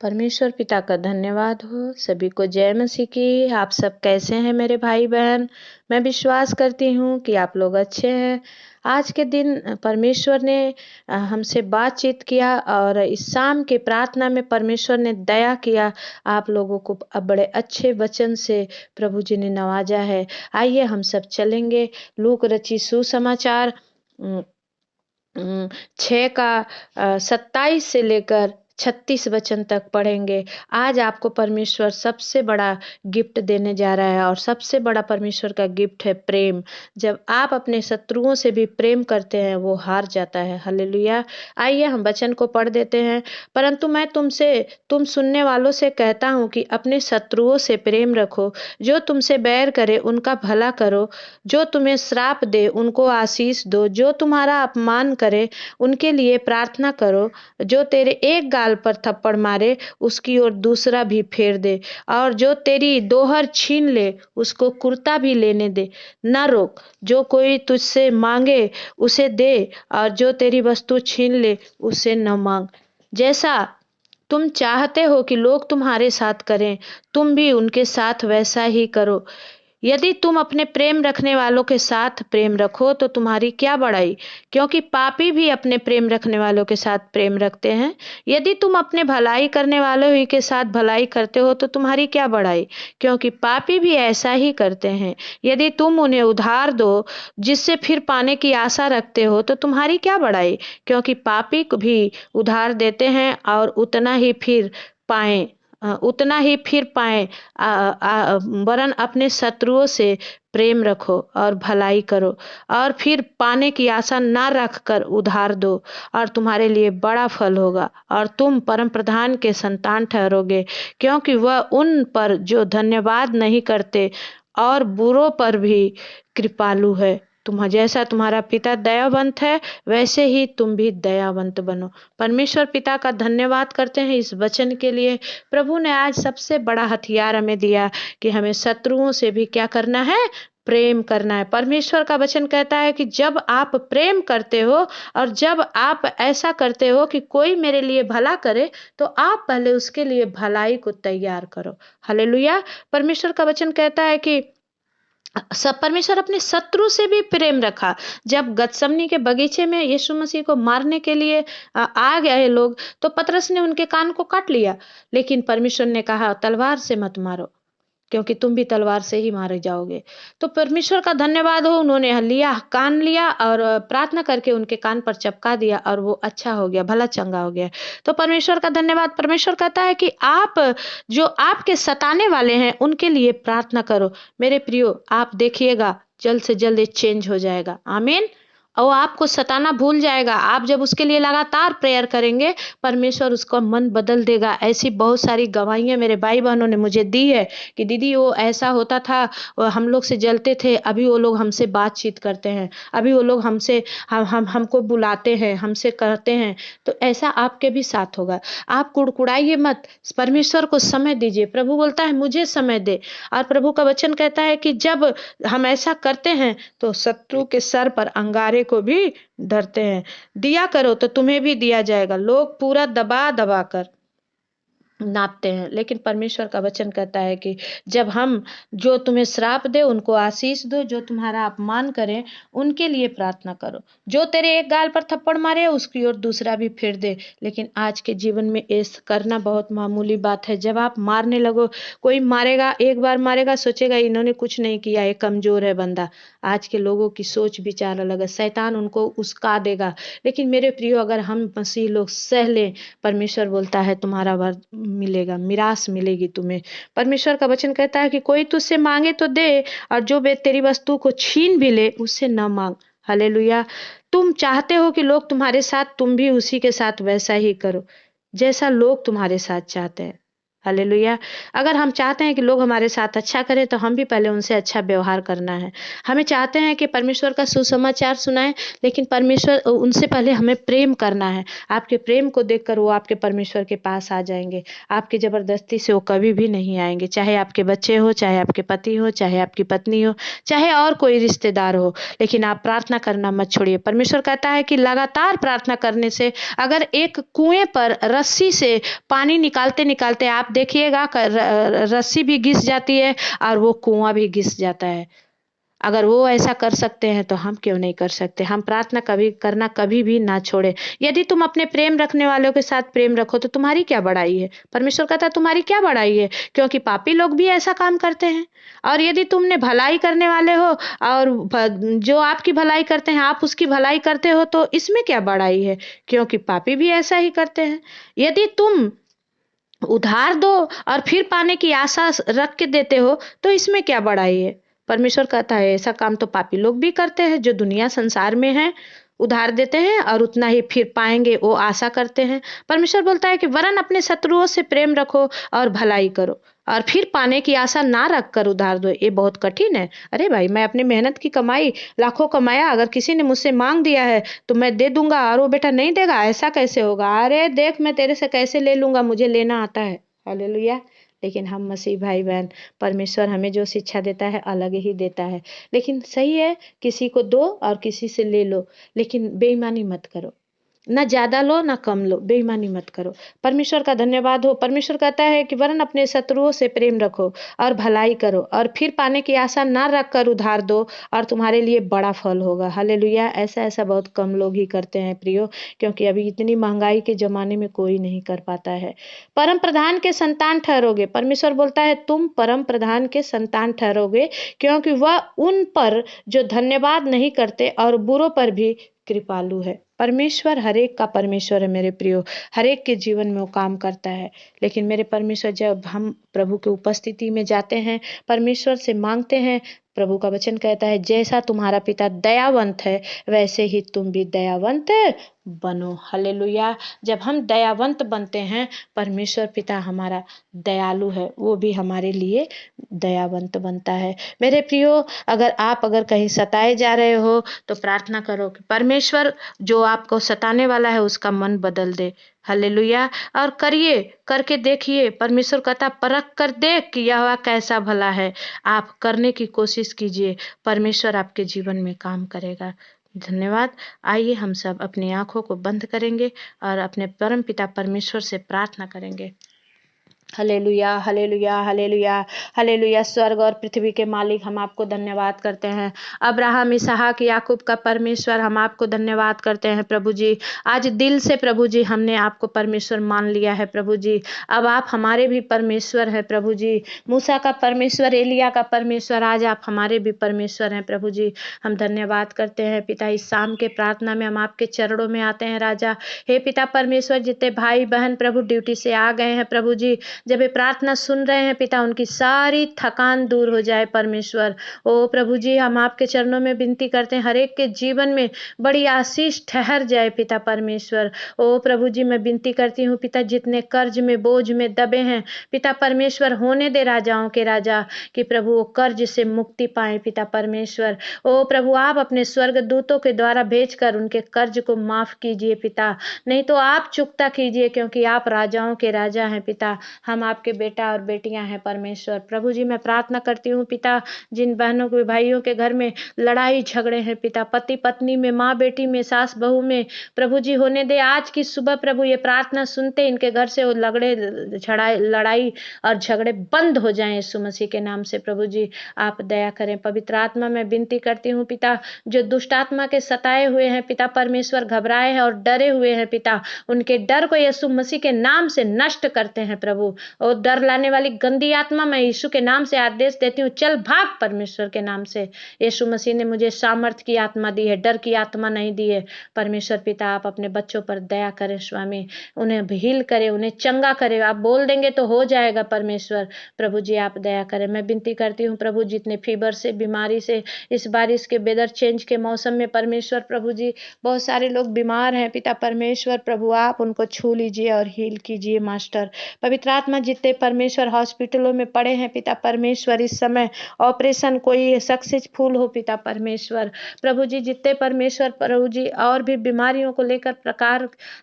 परमेश्वर पिता का धन्यवाद हो। सभी को जय मसीह की। आप सब कैसे हैं मेरे भाई बहन? मैं विश्वास करती हूँ कि आप लोग अच्छे हैं। आज के दिन परमेश्वर ने हमसे बातचीत किया और इस शाम के प्रार्थना में परमेश्वर ने दया किया। आप लोगों को अब बड़े अच्छे वचन से प्रभु जी ने नवाजा है। आइए हम सब चलेंगे लूक रची सुसमाचार 6 का 27 से लेकर 36 वचन तक पढ़ेंगे। आज आपको परमेश्वर सबसे बड़ा गिफ्ट देने जा रहा है और सबसे बड़ा परमेश्वर का गिफ्ट है प्रेम। जब आप अपने शत्रुओं से भी प्रेम करते हैं वो हार जाता है। हालेलुया। आइए हम वचन को पढ़ देते हैं। परंतु मैं तुम सुनने वालों से कहता हूँ कि अपने शत्रुओं से प्रेम रखो, जो तुमसे बैर करे उनका भला करो, जो तुम्हें श्राप दे उनको आशीष दो, जो तुम्हारा अपमान करे उनके लिए प्रार्थना करो, जो तेरे एक गाल पर थप्पड़ मारे उसकी ओर दूसरा भी फेर दे, और जो तेरी दोहर छीन ले उसको कुर्ता भी लेने दे। न रोक, जो कोई तुझसे मांगे उसे दे, और जो तेरी वस्तु छीन ले उससे न मांग। जैसा तुम चाहते हो कि लोग तुम्हारे साथ करें, तुम भी उनके साथ वैसा ही करो। यदि तुम अपने प्रेम रखने वालों के साथ प्रेम रखो तो तुम्हारी क्या बड़ाई, क्योंकि पापी भी अपने प्रेम रखने वालों के साथ प्रेम रखते हैं। यदि तुम अपने भलाई करने वालों ही के साथ भलाई करते हो तो तुम्हारी क्या बड़ाई, क्योंकि पापी भी ऐसा ही करते हैं। यदि तुम उन्हें उधार दो जिससे फिर पाने की आशा रखते हो तो तुम्हारी क्या बड़ाई, क्योंकि पापी भी उधार देते हैं और उतना ही फिर पाएं। वरन अपने शत्रुओं से प्रेम रखो और भलाई करो, और फिर पाने की आशा ना रखकर उधार दो, और तुम्हारे लिए बड़ा फल होगा और तुम परम प्रधान के संतान ठहरोगे, क्योंकि वह उन पर जो धन्यवाद नहीं करते और बुरों पर भी कृपालु है। जैसा तुम्हारा पिता दयावंत है वैसे ही तुम भी दयावंत बनो। परमेश्वर पिता का धन्यवाद करते हैं इस वचन के लिए। प्रभु ने आज सबसे बड़ा हथियार हमें दिया कि हमें शत्रुओं से भी क्या करना है, प्रेम करना है। परमेश्वर का वचन कहता है कि जब आप प्रेम करते हो और जब आप ऐसा करते हो कि कोई मेरे लिए भला करे तो आप पहले उसके लिए भलाई को तैयार करो। हालेलुया। परमेश्वर का वचन कहता है कि सब परमेश्वर अपने शत्रु से भी प्रेम रखा। जब गतसमनी के बगीचे में यीशु मसीह को मारने के लिए आ गए लोग, तो पतरस ने उनके कान को काट लिया, लेकिन परमेश्वर ने कहा तलवार से मत मारो, क्योंकि तुम भी तलवार से ही मारे जाओगे। तो परमेश्वर का धन्यवाद हो, उन्होंने कान लिया और प्रार्थना करके उनके कान पर चपका दिया और वो अच्छा हो गया, भला चंगा हो गया। तो परमेश्वर का धन्यवाद। परमेश्वर कहता है कि आप जो आपके सताने वाले हैं उनके लिए प्रार्थना करो। मेरे प्रियो, आप देखिएगा जल्द से जल्द ये चेंज हो जाएगा। आमीन। और आपको सताना भूल जाएगा। आप जब उसके लिए लगातार प्रेयर करेंगे, परमेश्वर उसका मन बदल देगा। ऐसी बहुत सारी गवाहियां मेरे भाई बहनों ने मुझे दी है कि दीदी वो ऐसा होता था, हम लोग से जलते थे, अभी वो लोग हमसे बातचीत करते हैं, अभी वो लोग हमको बुलाते हैं, हमसे करते हैं। तो ऐसा आपके भी साथ होगा। आप कुड़कुड़ाइए मत, परमेश्वर को समय दीजिए। प्रभु बोलता है मुझे समय दे, और प्रभु का वचन कहता है कि जब हम ऐसा करते हैं तो शत्रु के सर पर अंगारे को भी धरते हैं। दिया करो तो तुम्हें भी दिया जाएगा। लोग पूरा दबा दबा कर नापते हैं, लेकिन परमेश्वर का वचन कहता है कि जब हम जो तुम्हें श्राप दे उनको आशीष दो, जो तुम्हारा अपमान करें उनके लिए प्रार्थना करो, जो तेरे एक गाल पर थप्पड़ मारे उसकी ओर दूसरा भी फेर दे। लेकिन आज के जीवन में ऐसा करना बहुत मामूली बात है। जब आप मारने लगो, कोई मारेगा, एक बार मारेगा, सोचेगा इन्होंने कुछ नहीं किया, ये कमजोर है बंदा। आज के लोगों की सोच विचार अलग है, शैतान उनको उस्का देगा। लेकिन मेरे प्रियो, अगर हम मसीह लोग सह लें, परमेश्वर बोलता है तुम्हारा वर मिलेगा, मिरास मिलेगी तुम्हें। परमेश्वर का वचन कहता है कि कोई तुझसे मांगे तो दे, और जो तेरी वस्तु को छीन भी ले उससे न मांग। हालेलुया। तुम चाहते हो कि लोग तुम्हारे साथ, तुम भी उसी के साथ वैसा ही करो जैसा लोग तुम्हारे साथ चाहते हैं। हालेलुया। अगर हम चाहते हैं कि लोग हमारे साथ अच्छा करें तो हम भी पहले उनसे अच्छा व्यवहार करना है। हमें चाहते हैं कि परमेश्वर का सुसमाचार सुनाएँ, लेकिन परमेश्वर उनसे पहले हमें प्रेम करना है। आपके प्रेम को देखकर वो आपके परमेश्वर के पास आ जाएँगे। आपकी ज़बरदस्ती से वो कभी भी नहीं आएँगे। चाहे आपके बच्चे हो, चाहे आपके पति हो, चाहे आपकी पत्नी हो, चाहे और कोई रिश्तेदार हो, लेकिन आप प्रार्थना करना मत छोड़िए। परमेश्वर कहता है कि लगातार प्रार्थना करने से, अगर एक कुएँ पर रस्सी से पानी निकालते-निकालते आप देखिएगा रस्सी भी घिस जाती है और वो कुआँ भी घिस जाता है। अगर वो ऐसा कर सकते हैं तो हम क्यों नहीं कर सकते? हम प्रार्थना कभी भी ना छोड़ें। यदि तुम अपने प्रेम रखने वालों के साथ प्रेम रखो तो तुम्हारी क्या बड़ाई है? परमेश्वर कहता है तुम्हारी क्या बड़ाई है? क्योंकि पापी लोग भी ऐसा काम करते हैं। और यदि तुमने भलाई करने वाले हो और जो आपकी भलाई करते हैं आप उसकी भलाई करते हो तो इसमें क्या बड़ाई है? क्योंकि पापी भी ऐसा ही करते हैं। यदि तुम उधार दो और फिर पाने की आशा रख के देते हो तो इसमें क्या बड़ाई है? परमेश्वर कहता है ऐसा काम तो पापी लोग भी करते हैं जो दुनिया संसार में है, उधार देते हैं और उतना ही फिर पाएंगे वो आशा करते हैं। परमेश्वर बोलता है कि वरन अपने शत्रुओं से प्रेम रखो और भलाई करो और फिर पाने की आशा ना रख कर उधार दो। ये बहुत कठिन है। अरे भाई, मैं अपनी मेहनत की कमाई लाखों कमाया, अगर किसी ने मुझसे मांग दिया है तो मैं दे दूंगा और वो बेटा नहीं देगा, ऐसा कैसे होगा? अरे देख, मैं तेरे से कैसे ले लूंगा, मुझे लेना आता है। हालेलुया। लेकिन हम मसीह भाई बहन, परमेश्वर हमें जो शिक्षा देता है अलग ही देता है। लेकिन सही है, किसी को दो और किसी से ले लो, लेकिन बेईमानी मत करो। ना ज़्यादा लो ना कम लो, बेईमानी मत करो। परमेश्वर का धन्यवाद हो। परमेश्वर कहता है कि वरन अपने शत्रुओं से प्रेम रखो और भलाई करो और फिर पाने की आशा ना रख कर उधार दो और तुम्हारे लिए बड़ा फल होगा। हालेलुया। ऐसा बहुत कम लोग ही करते हैं प्रियो, क्योंकि अभी इतनी महंगाई के ज़माने में कोई नहीं कर पाता है। परम प्रधान के संतान ठहरोगे। परमेश्वर बोलता है तुम परम प्रधान के संतान ठहरोगे, क्योंकि वह उन पर जो धन्यवाद नहीं करते और बुरों पर भी कृपालु है। परमेश्वर हरेक का परमेश्वर है मेरे प्रियो, हरेक के जीवन में वो काम करता है। लेकिन मेरे परमेश्वर, जब हम प्रभु की उपस्थिति में जाते हैं, परमेश्वर से मांगते हैं, प्रभु का वचन कहता है जैसा तुम्हारा पिता दयावंत है वैसे ही तुम भी दयावंत बनो। हालेलुया। जब हम दयावंत बनते हैं, परमेश्वर पिता हमारा दयालु है, वो भी हमारे लिए दयावंत बनता है। मेरे प्रियो, अगर कहीं सताए जा रहे हो तो प्रार्थना करो कि परमेश्वर जो आपको सताने वाला है उसका मन बदल दे। हालेलुया। और करके देखिए। परमेश्वर कहता परख कर देख कि यह कैसा भला है। आप करने की कोशिश कीजिए, परमेश्वर आपके जीवन में काम करेगा। धन्यवाद। आइए हम सब अपनी आंखों को बंद करेंगे और अपने परम पिता परमेश्वर से प्रार्थना करेंगे। Hallelujah, hallelujah, hallelujah, hallelujah. स्वर्ग और पृथ्वी के मालिक, हम आपको धन्यवाद करते हैं। अब्राहम, इसहाक, याकूब का परमेश्वर, हम आपको धन्यवाद करते हैं प्रभु जी। आज दिल से प्रभु जी हमने आपको परमेश्वर मान लिया है प्रभु जी। अब आप हमारे भी परमेश्वर हैं प्रभु जी। मूसा का परमेश्वर, एलिया का परमेश्वर, आज आप हमारे भी परमेश्वर हैं प्रभु जी। हम धन्यवाद करते हैं पिता। इस शाम के प्रार्थना में हम आपके चरणों में आते हैं राजा। हे पिता परमेश्वर, जितने भाई बहन प्रभु ड्यूटी से आ गए हैं प्रभु जी, जब ये प्रार्थना सुन रहे हैं पिता, उनकी सारी थकान दूर हो जाए परमेश्वर। ओ प्रभु जी, हम आपके चरणों में विनती करते हैं, हर एक के जीवन में बड़ी आशीष ठहर जाए पिता परमेश्वर। ओ प्रभु जी, मैं विनती करती हूँ पिता, जितने कर्ज में बोझ में दबे हैं पिता परमेश्वर, होने दे राजाओं के राजा कि प्रभु वो कर्ज से मुक्ति पाए पिता परमेश्वर। ओ प्रभु, आप अपने स्वर्ग दूतों के द्वारा भेजकर उनके कर्ज को माफ कीजिए पिता, नहीं तो आप चुकता कीजिए, क्योंकि आप राजाओं के राजा हैं पिता। हम आपके बेटा और बेटियां हैं परमेश्वर। प्रभु जी, मैं प्रार्थना करती हूँ पिता, जिन बहनों के भाइयों के घर में लड़ाई झगड़े हैं पिता, पति पत्नी में, माँ बेटी में, सास बहू में, प्रभु जी होने दे आज की सुबह प्रभु ये प्रार्थना सुनते इनके घर से वो लड़ाई और झगड़े बंद हो जाएं यीशु मसीह के नाम से। प्रभु जी आप दया करें। पवित्र आत्मा में विनती करती हूँ पिता, जो दुष्ट आत्मा के सताए हुए हैं पिता परमेश्वर, घबराए हैं और डरे हुए हैं पिता, उनके डर को यीशु मसीह के नाम से नष्ट करते हैं प्रभु। और डर लाने वाली गंदी आत्मा मैं यीशु के नाम से आदेश देती हूँ, चल भाग परमेश्वर के नाम से। यीशु मसीह ने मुझे सामर्थ्य की आत्मा दी है, डर की आत्मा नहीं दी है। परमेश्वर पिता आप अपने बच्चों पर दया करें स्वामी, उन्हें हील करें, उन्हें चंगा करें। आप बोल देंगे तो हो जाएगा परमेश्वर। प्रभु जी आप दया करें। मैं विनती करती हूँ प्रभु, जितने फीवर से, बीमारी से, इस बारिश के वेदर चेंज के मौसम में परमेश्वर प्रभु जी बहुत सारे लोग बीमार हैं पिता परमेश्वर, प्रभु आप उनको छू लीजिए और हील कीजिए मास्टर। पवित्र आत्मा जितने परमेश्वर हॉस्पिटलों में पड़े हैं पिता परमेश्वर, इस समय ऑपरेशन कोई सक्सेसफुल हो पिता परमेश्वर। प्रभु जी जितने परमेश्वर प्रभु जी और भी बीमारियों को लेकर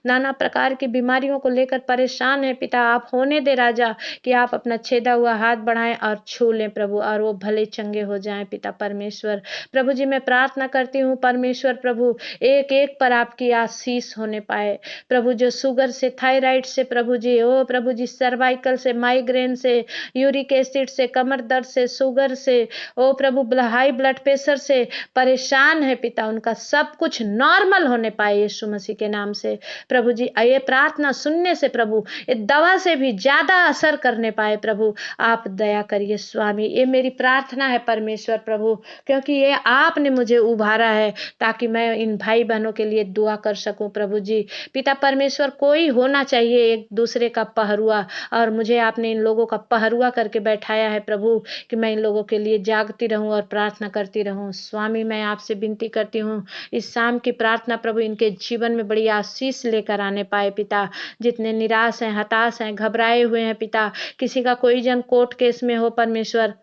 नाना प्रकार की बीमारियों को लेकर परेशान है पिता, आप होने दे राजा कि आप अपना छेदा हुआ हाथ बढ़ाएं और छू लें प्रभु, और वो भले चंगे हो जाएं पिता परमेश्वर। प्रभु जी मैं प्रार्थना करती हूँ परमेश्वर प्रभु, एक एक पर आपकी आशीष होने पाए प्रभु। जो शुगर से, थायराइड से प्रभु जी, ओ प्रभु जी सर्वाइकल से, माइग्रेन से, यूरिक एसिड से, कमर दर्द से, शुगर से, ओ प्रभु हाई ब्लड प्रेशर से परेशान है पिता, उनका सब कुछ नॉर्मल होने पाए यीशु मसीह के नाम से प्रभु जी। ये प्रार्थना सुनने से प्रभु ये दवा से भी ज्यादा असर करने पाए प्रभु, आप दया करिए स्वामी। ये मेरी प्रार्थना है परमेश्वर प्रभु, क्योंकि ये आपने मुझे उभारा है ताकि मैं इन भाई बहनों के लिए दुआ कर सकूं प्रभु जी। पिता परमेश्वर कोई होना चाहिए एक दूसरे का पहरुआ, और मुझे आपने इन लोगों का पहरुआ करके बैठाया है प्रभु कि मैं इन लोगों के लिए जागती रहूं और प्रार्थना करती रहूं स्वामी। मैं आपसे विनती करती हूं इस शाम की प्रार्थना प्रभु इनके जीवन में बड़ी आशीष लेकर आने पाए पिता। जितने निराश हैं, हताश हैं, घबराए हुए हैं पिता, किसी का कोई जन कोर्ट केस में हो परमेश्वर,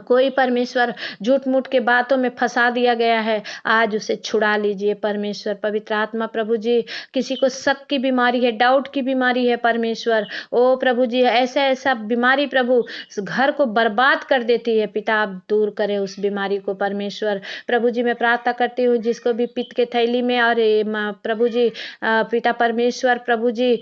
कोई परमेश्वर झूठ मूठ के बातों में फंसा दिया गया है, आज उसे छुड़ा लीजिए परमेश्वर पवित्र आत्मा प्रभु जी। किसी को शक की बीमारी है, डाउट की बीमारी है परमेश्वर, ओ प्रभु जी ऐसा ऐसा बीमारी प्रभु घर को बर्बाद कर देती है पिता, आप दूर करें उस बीमारी को परमेश्वर प्रभु जी। मैं प्रार्थना करती हूँ जिसको भी पित्त के थैली में और प्रभु जी पिता परमेश्वर प्रभु जी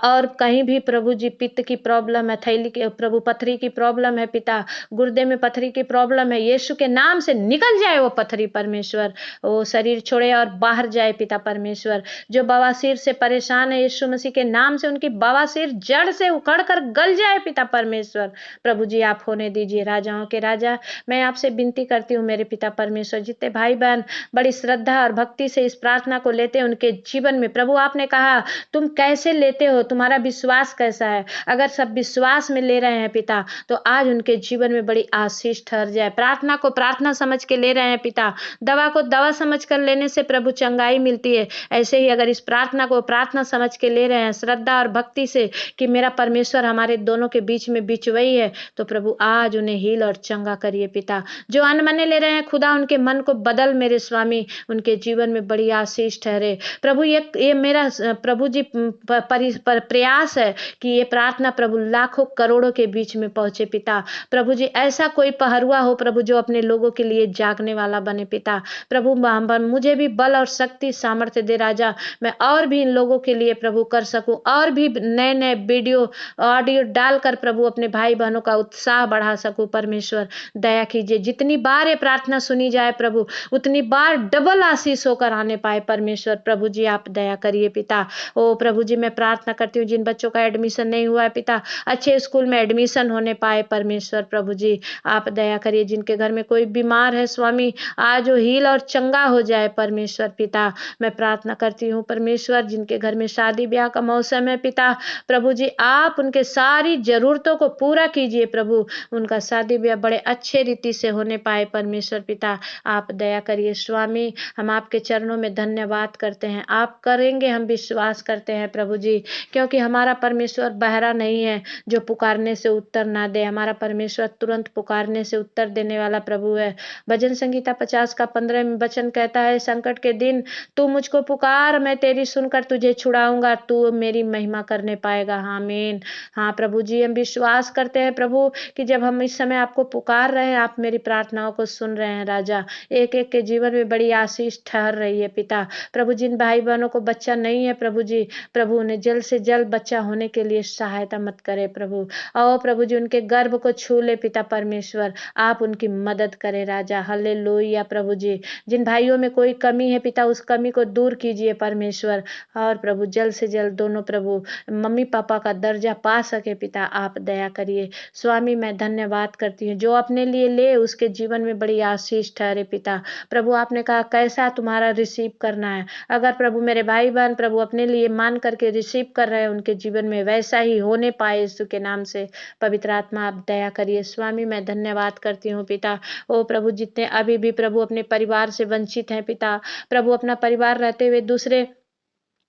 और कहीं भी प्रभु जी पित्त की प्रॉब्लम है, थैली के प्रभु पथरी की प्रॉब्लम है पिता, गुर्दे में पथरी की प्रॉब्लम है, यीशु के नाम से निकल जाए वो पथरी परमेश्वर, वो शरीर छोड़े और बाहर जाए पिता परमेश्वर। जो बवासीर से परेशान है यीशु मसीह के नाम से उनकी बवासीर जड़ से उखड़ कर गल जाए पिता परमेश्वर प्रभु जी, आप होने दीजिए राजाओं के राजा। मैं आपसे विनती करती हूँ मेरे पिता परमेश्वर, जितने भाई बहन बड़ी श्रद्धा और भक्ति से इस प्रार्थना को लेते हैं उनके जीवन में प्रभु आपने कहा तुम कैसे लेते हो, तुम्हारा विश्वास कैसा है, अगर सब विश्वास में ले रहे हैं पिता तो आज उनके जीवन में बड़ी आशीष ठहर जाए। प्रार्थना को प्रार्थना समझ के ले रहे हैं पिता, दवा को दवा समझ कर लेने से प्रभु चंगाई मिलती है, ऐसे ही अगर इस प्रार्थना को प्रार्थना समझ के ले रहे हैं श्रद्धा और भक्ति से कि मेरा परमेश्वर हमारे दोनों के बीच में बिचवई है, तो प्रभु आज उन्हें हील और चंगा करिए पिता। जो अनमने ले रहे हैं खुदा उनके मन को बदल मेरे स्वामी, उनके जीवन में बड़ी आशीष ठहरे प्रभु। ये मेरा प्रभु जी प्रयास है कि ये प्रार्थना प्रभु लाखों करोड़ों के बीच में पहुंचे पिता। प्रभु जी ऐसा कोई पहरुआ हो प्रभु जो अपने लोगों के लिए जागने वाला बने पिता। प्रभु मुझे भी बल और शक्ति सामर्थ्य दे राजा, मैं और भी इन लोगों के लिए प्रभु कर सकूं, और भी नए नए वीडियो ऑडियो डालकर प्रभु अपने भाई बहनों का उत्साह बढ़ा सकूं परमेश्वर। दया कीजिए, जितनी बार ये प्रार्थना सुनी जाए प्रभु उतनी बार डबल आशीष होकर आने पाए परमेश्वर प्रभु जी, आप दया करिए पिता। ओ प्रभु जी मैं प्रार्थना करती हूँ जिन बच्चों का एडमिशन नहीं हुआ है पिता, अच्छे स्कूल में एडमिशन होने पाए परमेश्वर प्रभु जी, आप दया करिए। जिनके घर में कोई बीमार है स्वामी आज वो हील और चंगा हो जाए परमेश्वर पिता। मैं प्रार्थना करती हूँ परमेश्वर जिनके घर में शादी ब्याह का मौसम है पिता, प्रभु जी आप उनके सारी जरूरतों को पूरा कीजिए प्रभु, उनका शादी ब्याह बड़े अच्छे रीति से होने पाए परमेश्वर पिता, आप दया करिए स्वामी। हम आपके चरणों में धन्यवाद करते हैं, आप करेंगे हम विश्वास करते हैं प्रभु जी, क्योंकि हमारा परमेश्वर बहरा नहीं है जो पुकारने से उत्तर ना दे, हमारा परमेश्वर तुरंत पुकारने से उत्तर देने वाला प्रभु है। भजन संगीता 50 का 15 में वचन कहता है संकट के दिन तू मुझको पुकार मैं तेरी सुनकर तुझे छुड़ाऊंगा, तू मेरी महिमा करने पाएगा। आमीन। हाँ प्रभु जी हम विश्वास करते हैं प्रभु कि जब हम इस समय आपको पुकार रहे हैं आप मेरी प्रार्थनाओं को सुन रहे हैं राजा, एक एक के जीवन में बड़ी आशीष ठहर रही है पिता। प्रभु जिन भाई बहनों को बच्चा नहीं है प्रभु जी, प्रभु उन्हें जल्द से जल्द बच्चा होने के लिए सहायता मत करे प्रभु, और प्रभु जी उनके गर्भ को छू ले पिता परमेश्वर, आप उनकी मदद करें राजा। हालेलुया प्रभु जी, जिन भाइयों में कोई कमी है पिता उस कमी को दूर कीजिए परमेश्वर, और प्रभु जल्द से जल्द दोनों प्रभु मम्मी पापा का दर्जा पा सके पिता, आप दया करिए स्वामी। मैं धन्यवाद करती हूँ जो अपने लिए ले उसके जीवन में बड़ी आशीष ठहरे पिता। प्रभु आपने कहा कैसा तुम्हारा रिसीव करना है, अगर प्रभु मेरे भाई बहन प्रभु अपने लिए मान करके रिसीव कर रहे हैं उनके जीवन में वैसा ही होने पाए यीशु के नाम से। पवित्र आत्मा आप दया करिए स्वामी। मैं धन्यवाद करती हूँ पिता। ओ प्रभु जितने अभी भी प्रभु अपने परिवार से वंचित हैं पिता, प्रभु अपना परिवार रहते हुए दूसरे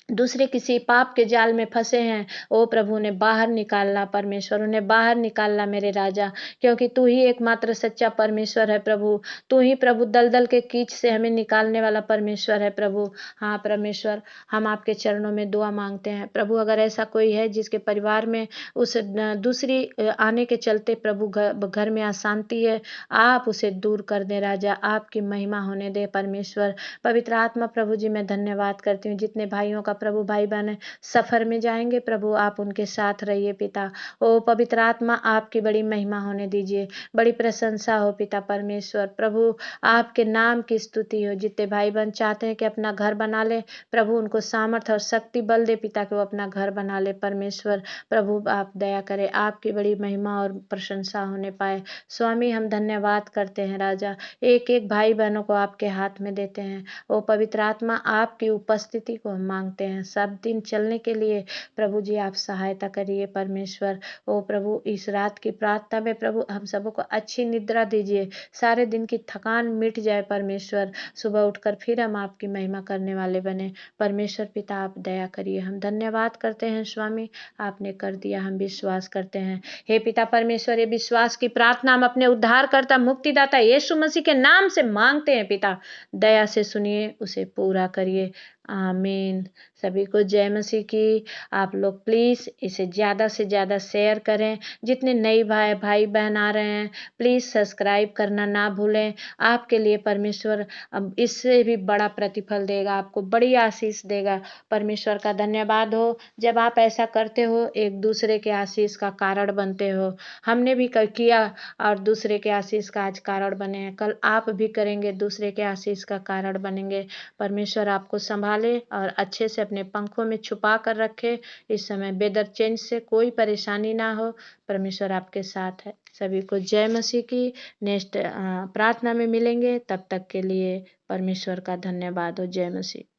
दूसरे किसी पाप के जाल में फंसे हैं, ओ प्रभु उन्हें बाहर निकालना परमेश्वर, उन्हें बाहर निकालना मेरे राजा, क्योंकि तू ही एकमात्र सच्चा परमेश्वर है प्रभु। तू ही प्रभु दलदल के कीच से हमें निकालने वाला परमेश्वर है प्रभु। हाँ परमेश्वर, हम आपके चरणों में दुआ मांगते हैं प्रभु। अगर ऐसा कोई है जिसके परिवार में उस दूसरी आने के चलते प्रभु घर में अशांति है, आप उसे दूर कर दें राजा, आपकी महिमा होने दे परमेश्वर। पवित्र आत्मा प्रभु जी, मैं धन्यवाद करती हूँ जितने भाइयों का प्रभु भाई बहन सफर में जाएंगे प्रभु, आप उनके साथ रहिए पिता। ओ पवित्र आत्मा, आपकी बड़ी महिमा होने दीजिए, बड़ी प्रशंसा हो पिता परमेश्वर। प्रभु आपके नाम की स्तुति हो। जितने भाई बहन चाहते हैं कि अपना घर बना ले प्रभु, उनको सामर्थ और शक्ति बल दे पिता कि वो अपना घर बना ले परमेश्वर। प्रभु आप दया करें, आपकी बड़ी महिमा और प्रशंसा होने पाए। स्वामी हम धन्यवाद करते हैं राजा, एक एक भाई बहनों को आपके हाथ में देते हैं। ओ पवित्र आत्मा, आपकी उपस्थिति को हम मांगते हैं सब दिन चलने के लिए प्रभु जी, आप सहायता करिए परमेश्वर। ओ प्रभु, इस रात की प्रार्थना में प्रभु हम सबों को अच्छी निद्रा दीजिए, सारे दिन की थकान मिट जाए परमेश्वर। सुबह उठकर फिर हम आपकी महिमा करने वाले बने परमेश्वर पिता, आप दया करिए। हम धन्यवाद करते हैं स्वामी, आपने कर दिया, हम विश्वास करते हैं। हे पिता परमेश्वर, ये विश्वास की प्रार्थना हम अपने उद्धारकर्ता मुक्तिदाता यीशु मसीह के नाम से मांगते हैं पिता, दया से सुनिए, उसे पूरा करिए। आमीन। सभी को जय मसीह की। आप लोग प्लीज़ इसे ज़्यादा से ज़्यादा शेयर करें। जितने नए भाई बहन आ रहे हैं प्लीज़ सब्सक्राइब करना ना भूलें। आपके लिए परमेश्वर अब इससे भी बड़ा प्रतिफल देगा, आपको बड़ी आशीष देगा। परमेश्वर का धन्यवाद हो, जब आप ऐसा करते हो एक दूसरे के आशीष का कारण बनते हो। हमने भी किया और दूसरे के आशीष का आज कारण बने हैं, कल आप भी करेंगे, दूसरे के आशीष का कारण बनेंगे। परमेश्वर आपको संभाले और अच्छे से अपने पंखों में छुपा कर रखे। इस समय वेदर चेंज से कोई परेशानी ना हो, परमेश्वर आपके साथ है। सभी को जय मसीह की। नेक्स्ट प्रार्थना में मिलेंगे, तब तक के लिए परमेश्वर का धन्यवाद हो। जय मसीह।